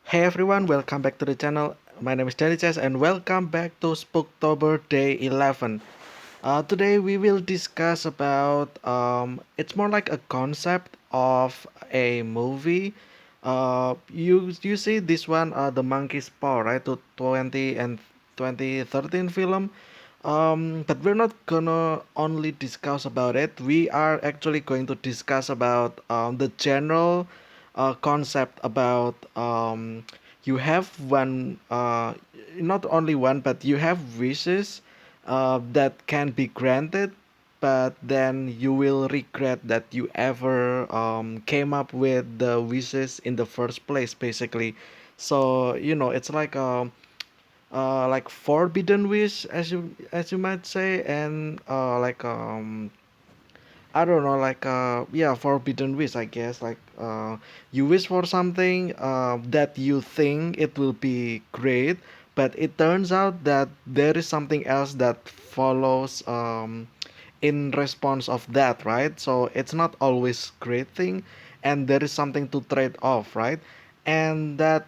Hey everyone, welcome back to the channel. My name is Chess and welcome back to Spooktober Day 11. Today we will discuss about it's more like a concept of a movie. You see this one, the Monkey's Paw, right? To 20 and 2013 film. But we're not gonna only discuss about it. We are actually going to discuss about the general concept about you have one, not only one, but you have wishes that can be granted, but then you will regret that you ever came up with the wishes in the first place, basically. So it's like forbidden wish, as you might say, and I don't know, yeah, forbidden wish, I guess. You wish for something that you think it will be great, but it turns out that there is something else that follows in response of that, right? So it's not always great thing, and there is something to trade off, right? And that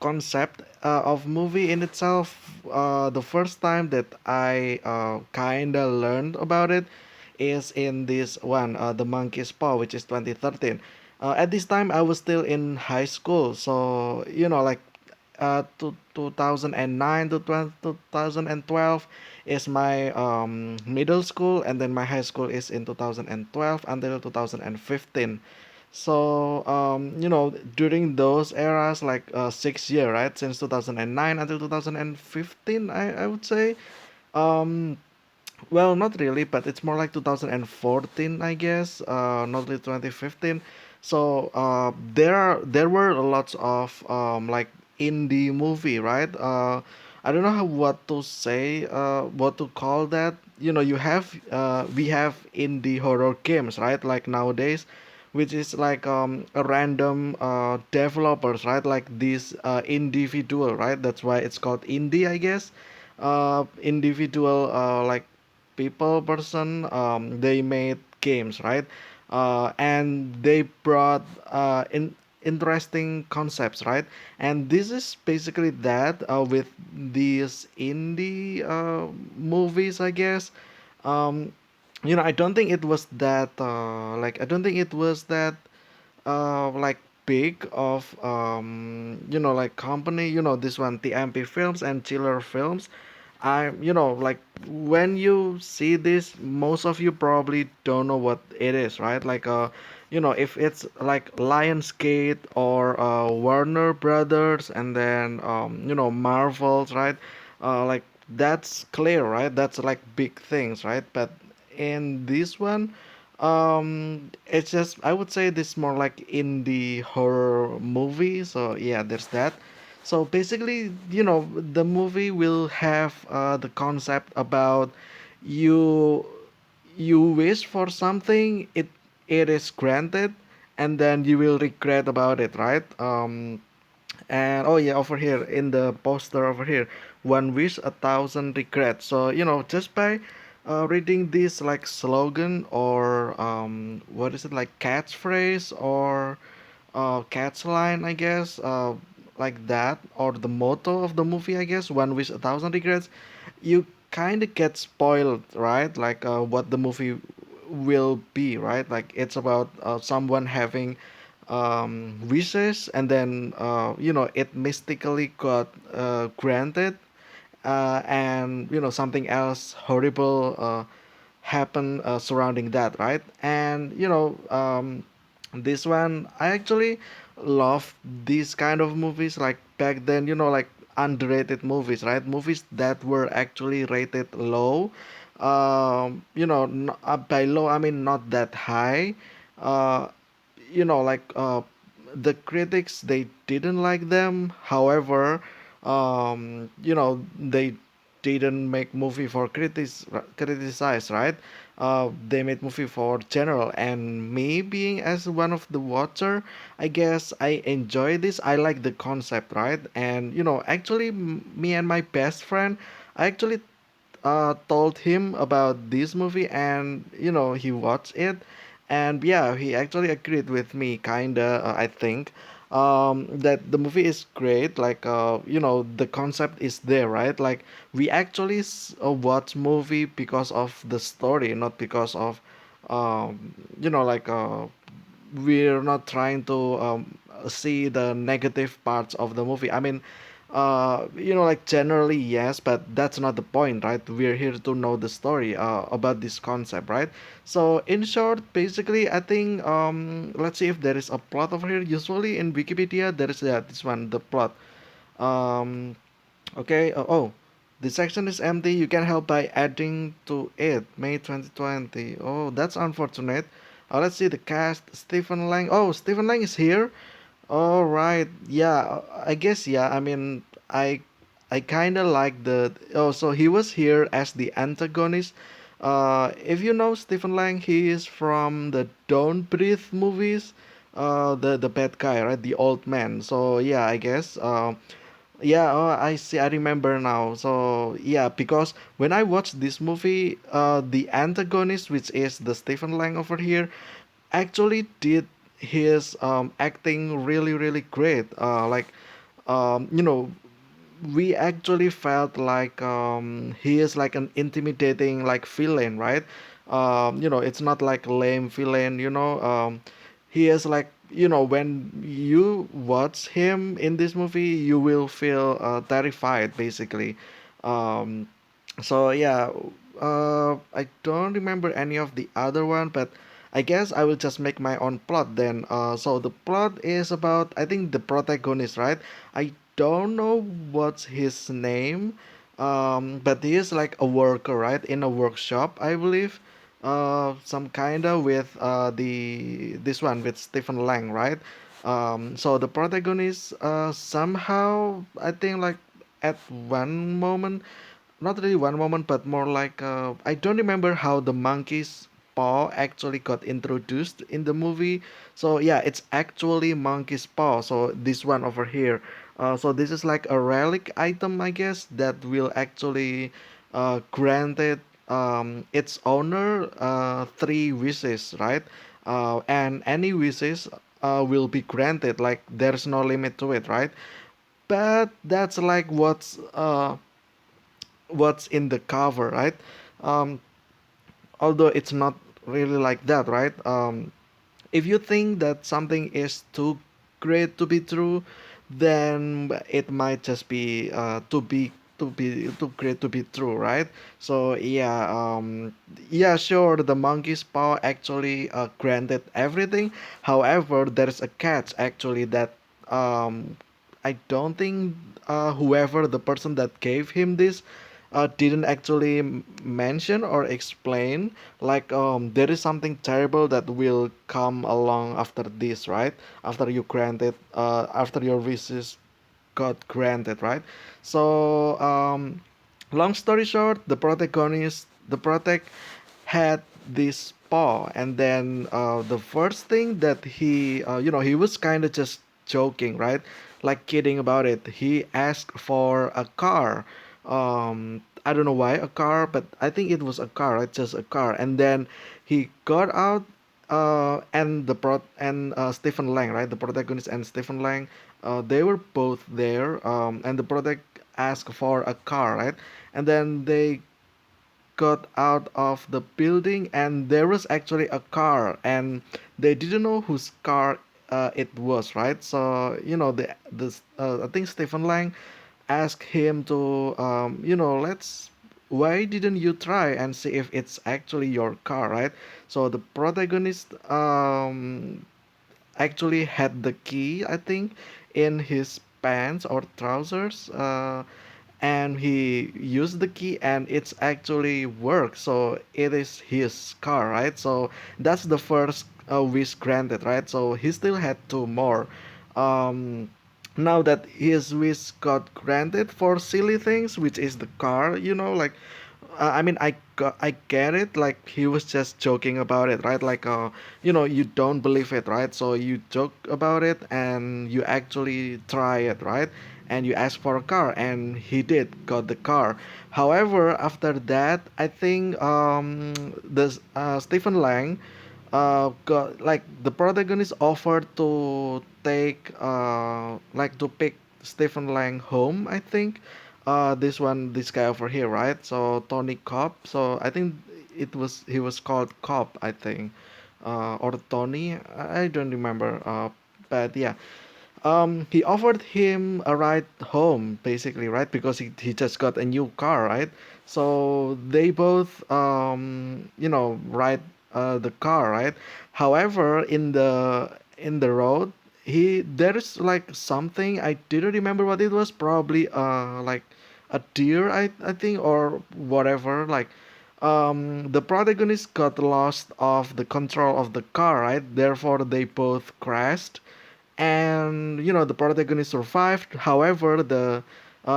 concept of movie in itself, the first time that I kind of learned about it is in this one, The Monkey's Paw, which is 2013. At this time, I was still in high school, so 2009 to 2012 is my middle school, and then my high school is in 2012 until 2015. So during those eras, like 6 year, right, since 2009 until 2015, I would say. um well, not really, but it's more like 2014, I guess. Not really 2015. So there were lots of like indie movie, right? I don't know what to say, what to call that. You have we have indie horror games, right? Like nowadays, which is like a random developers, right? Like this individual, right? That's why it's called indie, I guess. Individual like people person, they made games, right? And they brought in interesting concepts, right? And this is basically that with these indie movies, I guess. um, I don't think it was that I don't think it was that like big of like company, this one, TMP Films and Chiller Films. Like when you see this, most of you probably don't know what it is, right? If it's like Lionsgate or Warner Brothers, and then Marvels, right? Like that's clear, right? That's like big things, right? But in this one, it's just, I would say this more like indie horror movie. So yeah, there's that. So basically, the movie will have the concept about you you wish for something, it is granted, and then you will regret about it, right? And oh yeah, over here in the poster over here, one wish, a thousand regrets. So just by reading this like slogan, or what is it, like catchphrase, or catch line, I guess, like that, or the motto of the movie, I guess, one wish, a thousand regrets. You kind of get spoiled, right? Like what the movie will be, right? Like it's about someone having wishes, and then it mystically got granted, and something else horrible happened surrounding that, right? And this one, I actually love these kind of movies, like back then, like underrated movies, right? Movies that were actually rated low. By low, I mean not that high. uh like the critics, they didn't like them. However, they didn't make movie for criticize, right? They made movie for general, and me being as one of the watcher, I guess I enjoy this. I like the concept, right? And actually, me and my best friend, I actually told him about this movie, and he watched it, and yeah, he actually agreed with me, kinda, I think. that the movie is great. Like, the concept is there, right? Like, we actually watch movie because of the story, not because of, like, we're not trying to see the negative parts of the movie. I mean, like, generally yes, but that's not the point, right? We're here to know the story about this concept, right? So in short, basically, I think, let's see if there is a plot over here. Usually in Wikipedia there is, yeah, this one, the plot. um okay. Oh, this section is empty. You can help by adding to it. May 2020. Oh, that's unfortunate. Let's see the cast. Stephen Lang. Oh, Stephen Lang is here. All right. Yeah, I guess, yeah. I mean, I kind of like the. Oh, so he was here as the antagonist. If you know Stephen Lang, he is from the Don't Breathe movies. The bad guy, right? The old man. So yeah, I guess. Yeah, oh, I see. I remember now. So yeah, because when I watched this movie, the antagonist, which is the Stephen Lang over here, actually did his acting really really great. Like, you know, we actually felt like he is like an intimidating like villain, right? It's not like lame villain. He is like, when you watch him in this movie, you will feel terrified, basically. Um, so yeah, I don't remember any of the other one, but I guess I will just make my own plot then. So the plot is about, I think, the protagonist, right? I don't know what's his name, but he is like a worker, right, in a workshop, I believe. Some kinda with the this one with Stephen Lang, right? So the protagonist, somehow, I think, like, at one moment, not really one moment, but more like, I don't remember how the monkey's paw actually got introduced in the movie. So yeah, it's actually monkey's paw. So this one over here. So this is like a relic item, I guess, that will actually granted its owner three wishes, right? And any wishes will be granted. Like, there's no limit to it, right? But that's like what's in the cover, right? Um, Although it's not really like that, right? If you think that something is too great to be true, then it might just be too great to be true, right? So yeah, yeah, sure, the monkey's paw actually granted everything. However, there's a catch actually that um, I don't think whoever the person that gave him this didn't actually mention or explain, like, there is something terrible that will come along after this, right? After you granted after your wishes got granted, right? So, long story short, the protect had this paw, and then the first thing that he was kind of just joking, right? Like, kidding about it. He asked for a car. I don't know why a car, but I think it was a car, right? Just a car. And then he got out, and Stephen Lang, right? The protagonist and Stephen Lang, they were both there. And the protect asked for a car, right? And then they got out of the building, and there was actually a car, and they didn't know whose car it was, right? So, I think Stephen Lang asked him to, let's why didn't you try and see if it's actually your car, right? So the protagonist actually had the key, I think, in his pants or trousers, and he used the key, and it's actually worked. So it is his car, right? So that's the first wish granted, right? So he still had two more. Um, Now that his wish got granted for silly things, which is the car, like, I mean, I get it. Like, he was just joking about it, right? Like, you don't believe it, right? So you joke about it, and you actually try it, right? And you ask for a car, and he did got the car. However, after that, I think the Stephen Lang, got like the protagonist offered to take like to pick Stephen Lang home, I think. This guy over here, right? So Tony Cobb. So I think he was called Cobb, I think, or Tony. I don't remember. But yeah, he offered him a ride home, basically, right? Because he just got a new car, right? So they both, ride the car, right? However, in the road, there is like something I didn't remember what it was. Probably like a deer, I think, or whatever. Like the protagonist got lost of the control of the car, right? Therefore, they both crashed, and the protagonist survived. However, the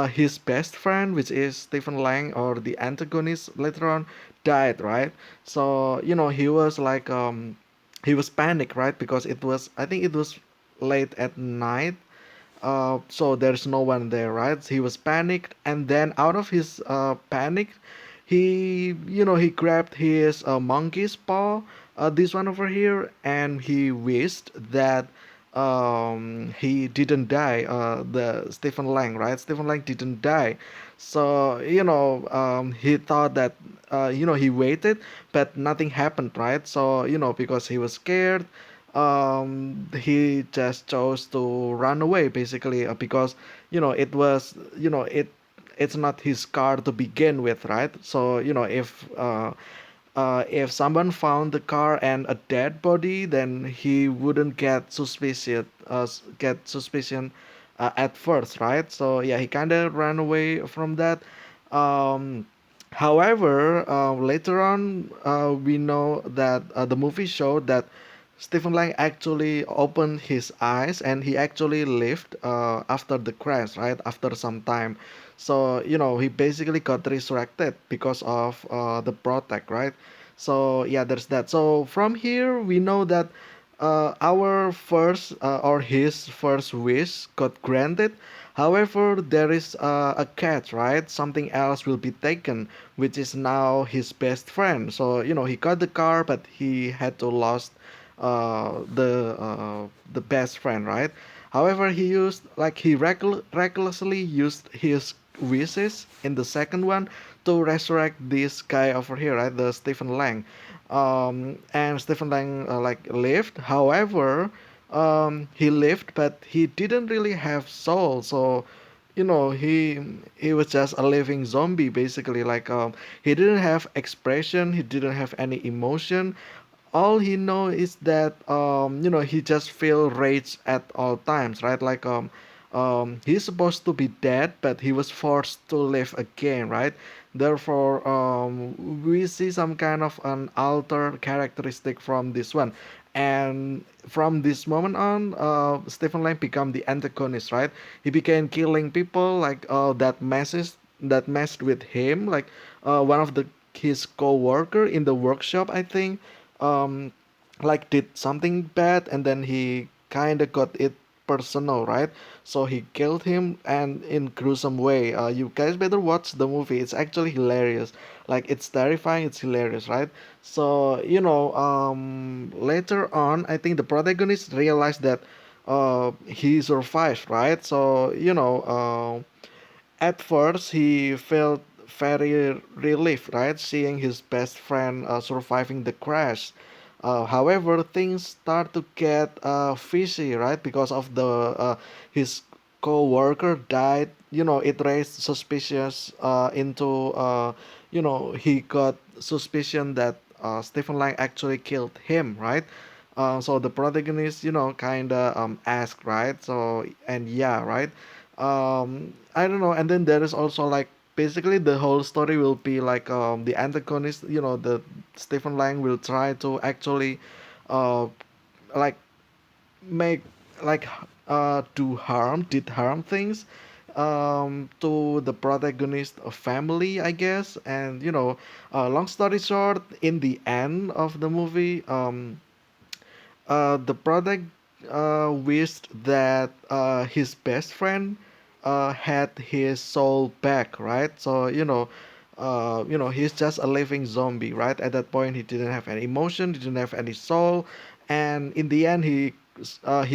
his best friend, which is Stephen Lang, or the antagonist later on, died, right? So he was like he was panicked, right? Because I think it was late at night, so there's no one there, right? He was panicked, and then out of his panic, he grabbed his monkey's paw, this one over here, and he wished that he didn't die. The Stephen Lang, right? Stephen Lang didn't die, so he thought that he waited, but nothing happened, right? So because he was scared, he just chose to run away, basically, because it was it's not his car to begin with, right? So if someone found the car and a dead body, then he wouldn't get suspicion at first, right? So yeah, he kind of ran away from that. um However, later on, we know that the movie showed that Stephen Lang actually opened his eyes and he actually lived after the crash, right? After some time. So, he basically got resurrected because of the protect, right? So, yeah, there's that. So, from here, we know that our first or his first wish got granted. However, there is a catch, right? Something else will be taken, which is now his best friend. So, he got the car, but he had to lost the best friend, right? However, he recklessly used his wishes in the second one to resurrect this guy over here, right? The Stephen Lang, and Stephen Lang lived. However, he lived, but he didn't really have soul. So, he was just a living zombie, basically. Like he didn't have expression. He didn't have any emotion. All he know is that he just feel rage at all times, right? Like he's supposed to be dead, but he was forced to live again, right? Therefore, we see some kind of an altered characteristic from this one. And from this moment on, Stephen Lang become the antagonist, right? He began killing people, like that messed with him, like one of the his co-worker in the workshop, I think, um did something bad, and then he kind of got it personal, right? So he killed him, and in gruesome way. You guys better watch the movie. It's actually hilarious. Like, it's terrifying, it's hilarious, right? So later on, I think the protagonist realized that he survived, right? So at first, he felt very relieved, right, seeing his best friend surviving the crash. However, things start to get fishy, right, because of the his co-worker died. It raised suspicious into he got suspicion that Stephen Lang actually killed him, right? So the protagonist, kind of asked, right? So, and yeah, right? I don't know. And then there is also like basically the whole story will be like the antagonist, the Stephen Lang will try to actually uh like make like did harm things to the protagonist of family, I guess. And long story short, in the end of the movie, the product wished that his best friend had his soul back, right? So he's just a living zombie, right? At that point, he didn't have any emotion, he didn't have any soul, and in the end, he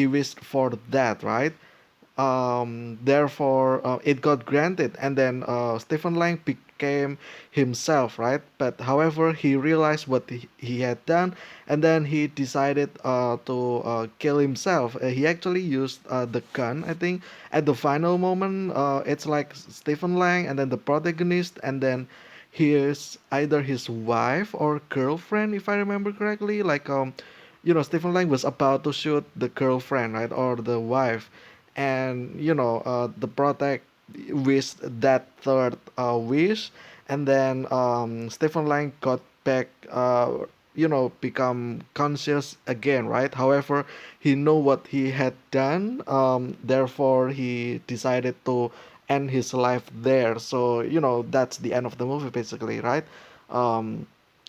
wished for that, right? Therefore, it got granted, and then Stephen Lang became himself, right? But however, he realized what he had done, and then he decided to kill himself. He actually used the gun, I think, at the final moment. It's like Stephen Lang, and then the protagonist, and then his either his wife or girlfriend, if I remember correctly. Like Stephen Lang was about to shoot the girlfriend, right, or the wife, and the protect wished that third wish, and then Stephen Lang got back, become conscious again, right? However, he knew what he had done, therefore he decided to end his life there. So that's the end of the movie basically, right? um,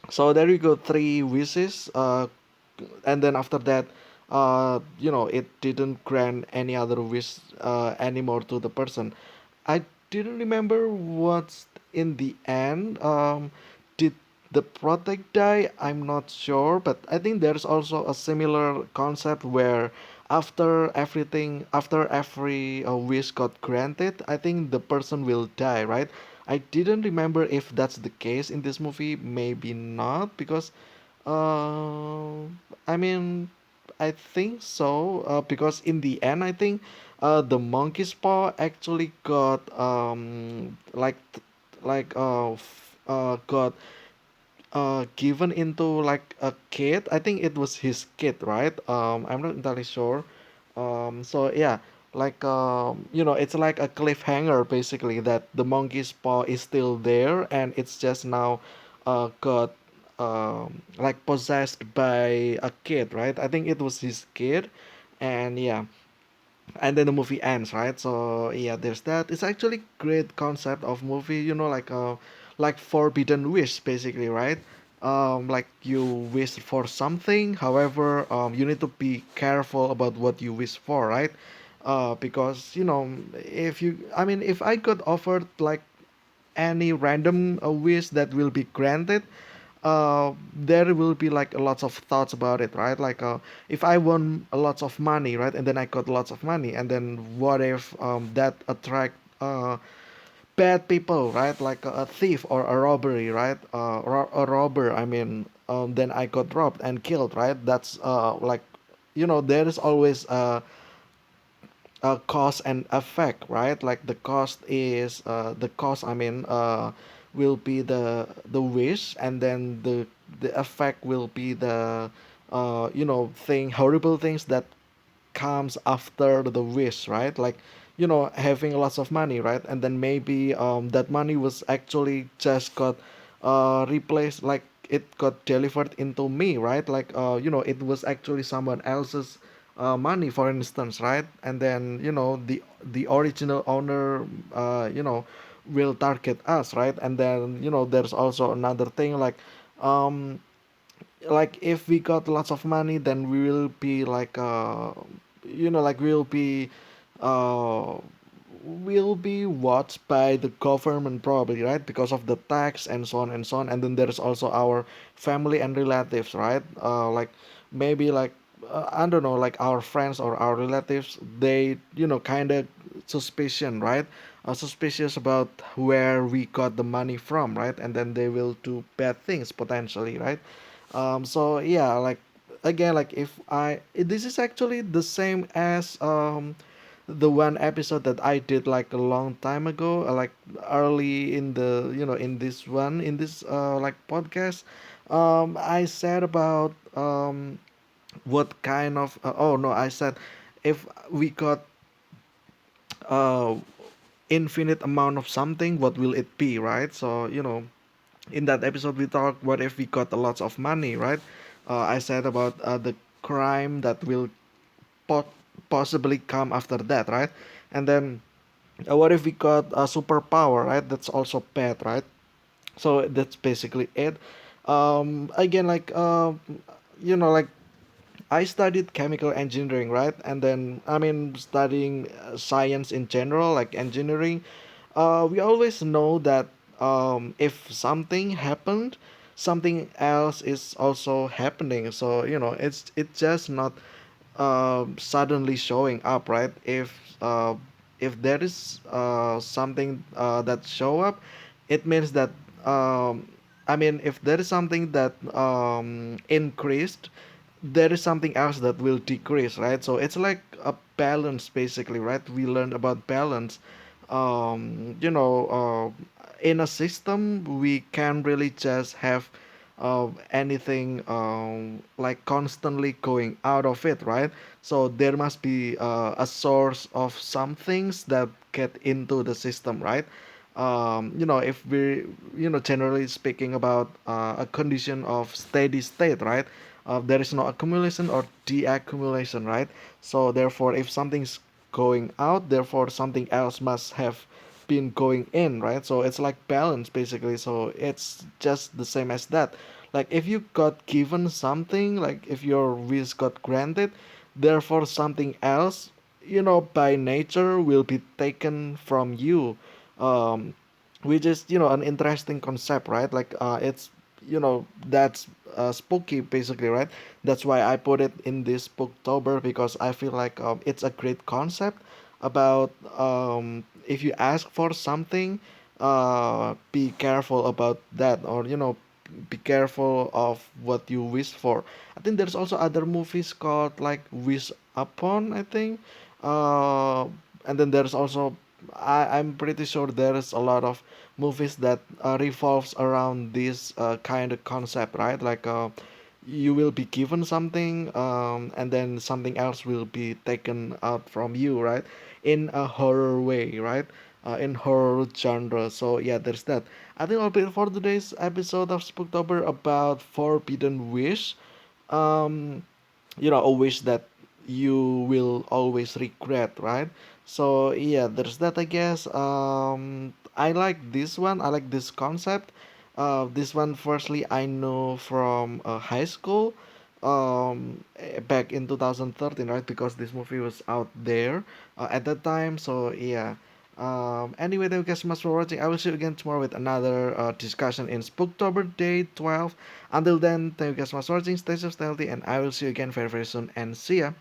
so there you go, three wishes, and then after that, it didn't grant any other wish anymore to the person. I didn't remember what's in the end. Did the protect die? I'm not sure, but I think there's also a similar concept where after every wish got granted, I think the person will die, right? I didn't remember if that's the case in this movie. Maybe not, because uh, I mean, I think so. Because in the end, I think the monkey's paw actually got got given into like a kid. I think it was his kid, right? I'm not entirely sure. So yeah, like it's like a cliffhanger basically, that the monkey's paw is still there, and it's just now got like possessed by a kid, right? I think it was his kid, and yeah, and then the movie ends, right? So yeah, there's that. It's actually great concept of movie, like forbidden wish basically, right? Like you wish for something, however, you need to be careful about what you wish for, right? Because if I got offered like any random wish that will be granted, there will be like lots of thoughts about it, right? Like if I won a lots of money, right, and then I got lots of money, and then what if that attract bad people, right? Like a thief or a robbery, right? A robber, I mean, then I got robbed and killed, right? That's like, there is always cause and effect, right? Like the cause. I mean, will be the wish, and then the effect will be the horrible things that comes after the wish, right? Like, having lots of money, right? And then maybe that money was actually just got replaced, like it got delivered into me, right? Like, it was actually someone else's money, for instance, right? And then the original owner, will target us, right? And then there's also another thing, um like if we got lots of money, then we will be like uh will be watched by the government probably, right? Because of the tax and so on and so on. And then there's also our family and relatives, right? Like maybe like I don't know, like our friends or our relatives, they kind of suspicion, right? Suspicious about where we got the money from, right? And then they will do bad things potentially, right? So yeah, like again, like this is actually the same as the one episode that I did like a long time ago, like early in the in this like podcast. I said about what kind of oh no, I said if we got uh infinite amount of something, what will it be, right? So in that episode we talked, what if we got a lot of money, right? I said about the crime that will po- possibly come after that, right? And then what if we got a superpower, right? That's also bad, right? So that's basically it. Again, like like I studied chemical engineering, right? And then I mean studying science in general, like engineering. We always know that if something happened, something else is also happening. So it's just not suddenly showing up, right? If there is something that show up, it means that um, I mean, if there is something that increased, there is something else that will decrease, right? So it's like a balance, basically, right? We learned about balance. In a system, we can't really just have anything like constantly going out of it, right? So there must be a source of some things that get into the system, right? If we, generally speaking about a condition of steady state, right? There is no accumulation or deaccumulation, right? So therefore, if something's going out, therefore something else must have been going in, right? So it's like balance, basically. So it's just the same as that. Like if you got given something, like if your wish got granted, therefore something else, by nature will be taken from you. um which is an interesting concept, right? Like it's that's spooky, basically, right? That's why I put it in this Spooktober, because I feel like it's a great concept about if you ask for something, be careful about that, or be careful of what you wish for. I think there's also other movies called like Wish Upon, I think. uh, and then there's also, I'm pretty sure there's a lot of movies that revolves around this kind of concept, right? Like you will be given something, and then something else will be taken out from you, right? In a horror way, right? In horror genre. So yeah, there's that. I think I'll be it for today's episode of Spooktober about Forbidden Wish. Um, a wish that you will always regret, right? So yeah, there's that, I guess. I like this one. I like this concept. This one, firstly, I know from high school, back in 2013, right? Because this movie was out there at that time. So yeah. Anyway, thank you guys so much for watching. I will see you again tomorrow with another discussion in Spooktober Day 12. Until then, thank you guys so much for watching. Stay safe, stay healthy, and I will see you again very, very soon. And see ya.